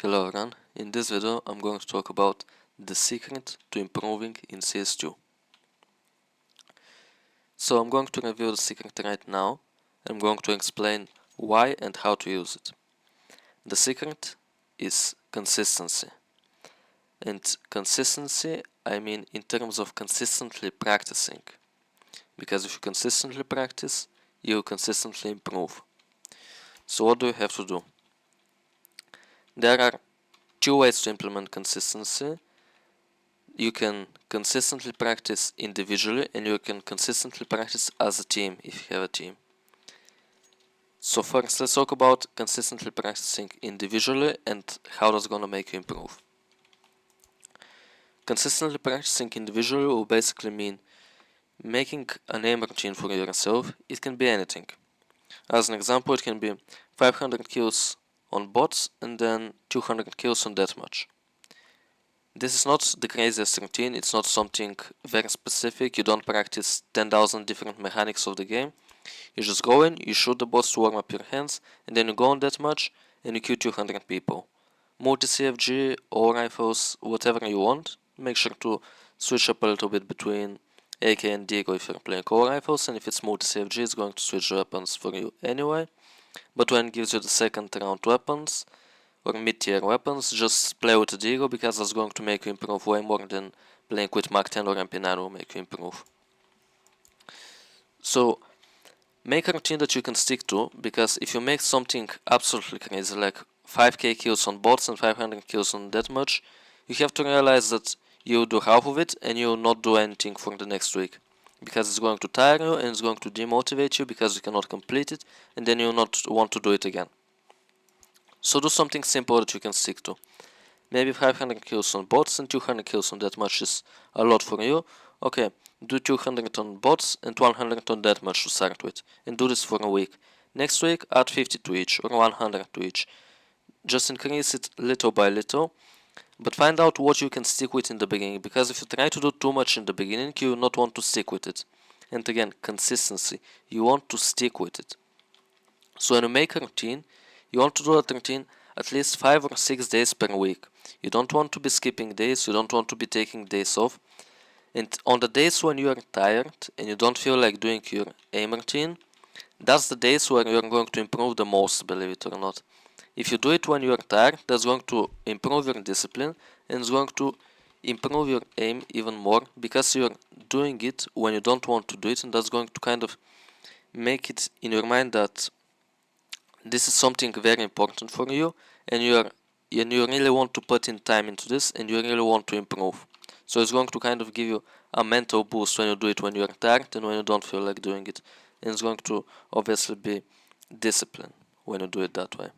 Hello everyone, in this video I'm going to talk about the secret to improving in CS2. So I'm going to review the secret right now and I'm going to explain why and how to use it. The secret is consistency. And consistency, I mean in terms of consistently practicing. Because if you consistently practice, you consistently improve. So what do you have to do? There are two ways to implement consistency. You can consistently practice individually and you can consistently practice as a team if you have a team. So first let's talk about consistently practicing individually and how that's gonna make you improve. Consistently practicing individually will basically mean making a name routine for yourself. It can be anything. As an example, it can be 500 kills on bots and then 200 kills on deathmatch. This is not the craziest routine, it's not something very specific, you don't practice 10,000 different mechanics of the game. You just go in, you shoot the bots to warm up your hands, and then you go on that match and you kill 200 people. Multi-CFG, all rifles, whatever you want. Make sure to switch up a little bit between AK and Deagle if you're playing all rifles, and if it's multi-CFG it's going to switch weapons for you anyway. But when it gives you the second round weapons, or mid-tier weapons, just play with the Deagle because that's going to make you improve way more than playing with Mark 10 or MP9 will make you improve. So make a routine that you can stick to, because if you make something absolutely crazy like 5k kills on bots and 500 kills on deathmatch, you have to realize that you do half of it and you will not do anything for the next week. Because it's going to tire you and it's going to demotivate you because you cannot complete it and then you will not want to do it again. So do something simple that you can stick to. Maybe 500 kills on bots and 200 kills on deathmatch is a lot for you. Okay, do 200 on bots and 100 on deathmatch to start with. And do this for a week. Next week add 50 to each or 100 to each. Just increase it little by little. But find out what you can stick with in the beginning. Because if you try to do too much in the beginning, you will not want to stick with it. And again, consistency. You want to stick with it. So when you make a routine, you want to do that routine at least 5 or 6 days per week. You don't want to be skipping days, you don't want to be taking days off. And on the days when you are tired and you don't feel like doing your aim routine, that's the days where you are going to improve the most, believe it or not. If you do it when you are tired, that's going to improve your discipline and it's going to improve your aim even more because you're doing it when you don't want to do it, and that's going to kind of make it in your mind that this is something very important for you and you really want to put in time into this and you really want to improve. So it's going to kind of give you a mental boost when you do it when you are tired and when you don't feel like doing it. And it's going to obviously be discipline when you do it that way.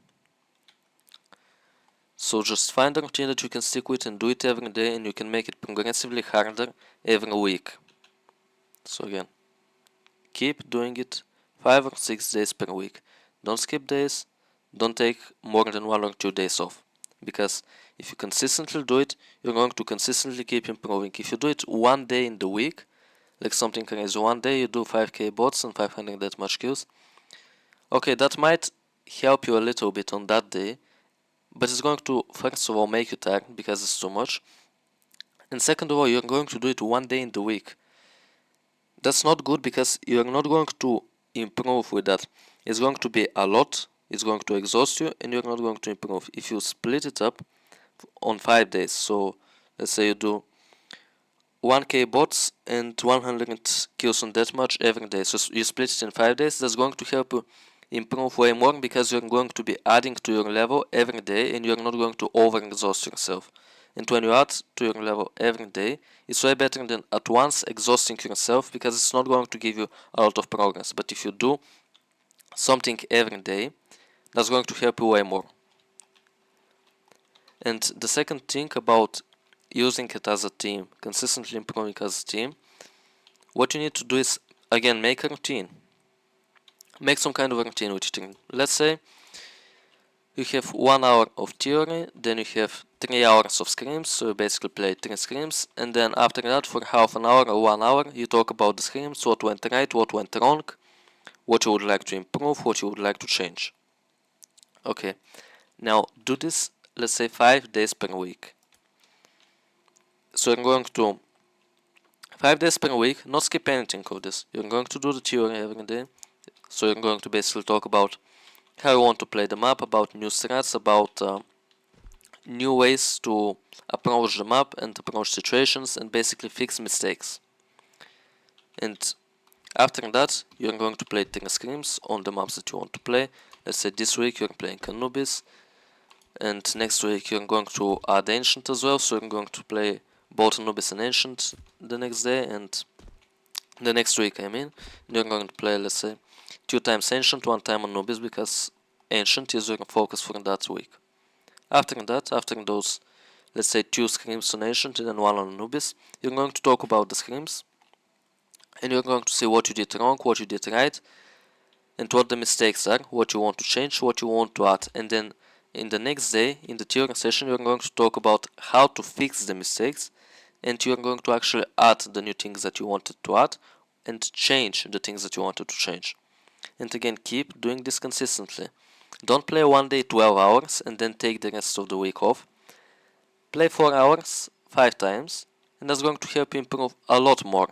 So just find a routine that you can stick with and do it every day, and you can make it progressively harder every week. So again, keep doing it 5 or 6 days per week. Don't skip days, don't take more than 1 or 2 days off. Because if you consistently do it, you're going to consistently keep improving. If you do it 1 day in the week, like something crazy, 1 day you do 5k bots and 500 deathmatch kills, okay, that might help you a little bit on that day, but it's going to first of all make you tired because it's too much, and second of all you're going to do it 1 day in the week. That's not good because you're not going to improve with that. It's going to be a lot, it's going to exhaust you, and you're not going to improve. If you split it up on 5 days, so let's say you do 1k bots and 100 kills on deathmatch every day, so you split it in 5 days, that's going to help you improve way more because you're going to be adding to your level every day and you're not going to over-exhaust yourself. And when you add to your level every day, it's way better than at once exhausting yourself because it's not going to give you a lot of progress. But if you do something every day, that's going to help you way more. And the second thing about using it as a team, consistently improving as a team, what you need to do is, again, make a routine. Make some kind of a routine with your team. Let's say you have 1 hour of theory, then you have 3 hours of scrims, so you basically play 3 scrims, and then after that for half an hour or 1 hour you talk about the scrims, what went right, what went wrong, what you would like to improve, what you would like to change. Okay, now do this let's say 5 days per week. So you're going to 5 days per week, not skip anything of this. You're going to do the theory every day. So you're going to basically talk about how you want to play the map, about new strats, about new ways to approach the map and approach situations and basically fix mistakes. And after that, you're going to play 10 scrims on the maps that you want to play. Let's say this week you're playing Anubis, and next week you're going to add Ancient as well, so you're going to play both Anubis and Ancient the next day, and the next week you're going to play, let's say, 2 times Ancient, 1 time Anubis, because Ancient is your focus for that week. After that, after those, let's say, 2 scrims on Ancient and then 1 on Anubis, you're going to talk about the scrims, and you're going to see what you did wrong, what you did right, and what the mistakes are, what you want to change, what you want to add. And then in the next day, in the theory session, you're going to talk about how to fix the mistakes, and you're going to actually add the new things that you wanted to add and change the things that you wanted to change. And again, keep doing this consistently. Don't play one day 12 hours and then take the rest of the week off. Play 4 hours 5 times, and that's going to help you improve a lot more.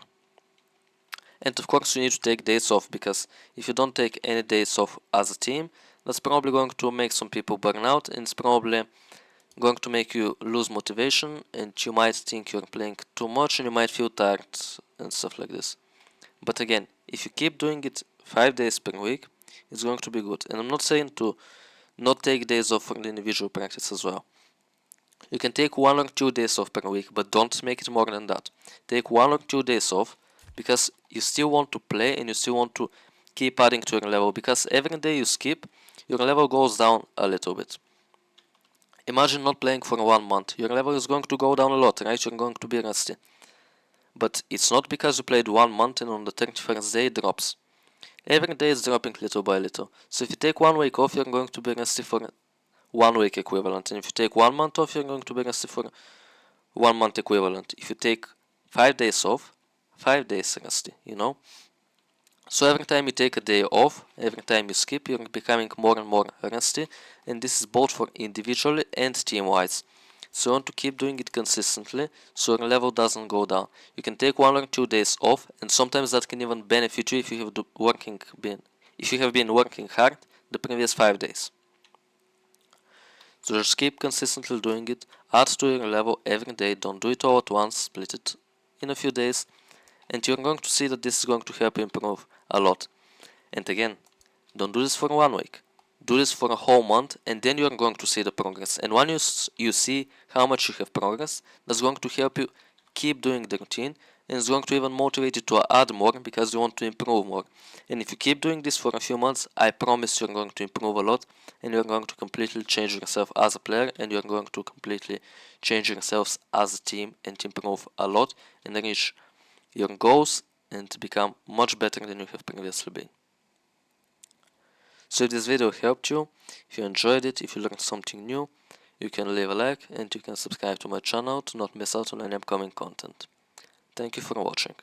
And of course you need to take days off, because if you don't take any days off as a team, that's probably going to make some people burn out, and it's probably going to make you lose motivation, and you might think you're playing too much and you might feel tired and stuff like this. But again, if you keep doing it 5 days per week, it's going to be good. And I'm not saying to not take days off for the individual practice as well. You can take 1 or 2 days off per week, but don't make it more than that. Take 1 or 2 days off, because you still want to play and you still want to keep adding to your level, because every day you skip, your level goes down a little bit. Imagine not playing for 1 month. Your level is going to go down a lot, right? You're going to be rusty. But it's not because you played 1 month and on the 31st day it drops. Every day is dropping little by little. So if you take 1 week off, you're going to be rusty for 1 week equivalent. And if you take 1 month off, you're going to be rusty for 1 month equivalent. If you take 5 days off, 5 days rusty, So every time you take a day off, every time you skip, you're becoming more and more rusty, and this is both for individually and team-wise. So you want to keep doing it consistently, so your level doesn't go down. You can take 1 or 2 days off, and sometimes that can even benefit you if you have been working hard the previous 5 days. So just keep consistently doing it, add to your level every day, don't do it all at once, split it in a few days, and you're going to see that this is going to help you improve a lot. And again, don't do this for 1 week. Do this for a whole month, and then you're going to see the progress. And when you see how much you have progress, that's going to help you keep doing the routine, and it's going to even motivate you to add more, because you want to improve more. And if you keep doing this for a few months, I promise you're going to improve a lot, and you're going to completely change yourself as a player, and you're going to completely change yourselves as a team and improve a lot and reach your goals and become much better than you have previously been. So if this video helped you, if you enjoyed it, if you learned something new, you can leave a like and you can subscribe to my channel to not miss out on any upcoming content. Thank you for watching.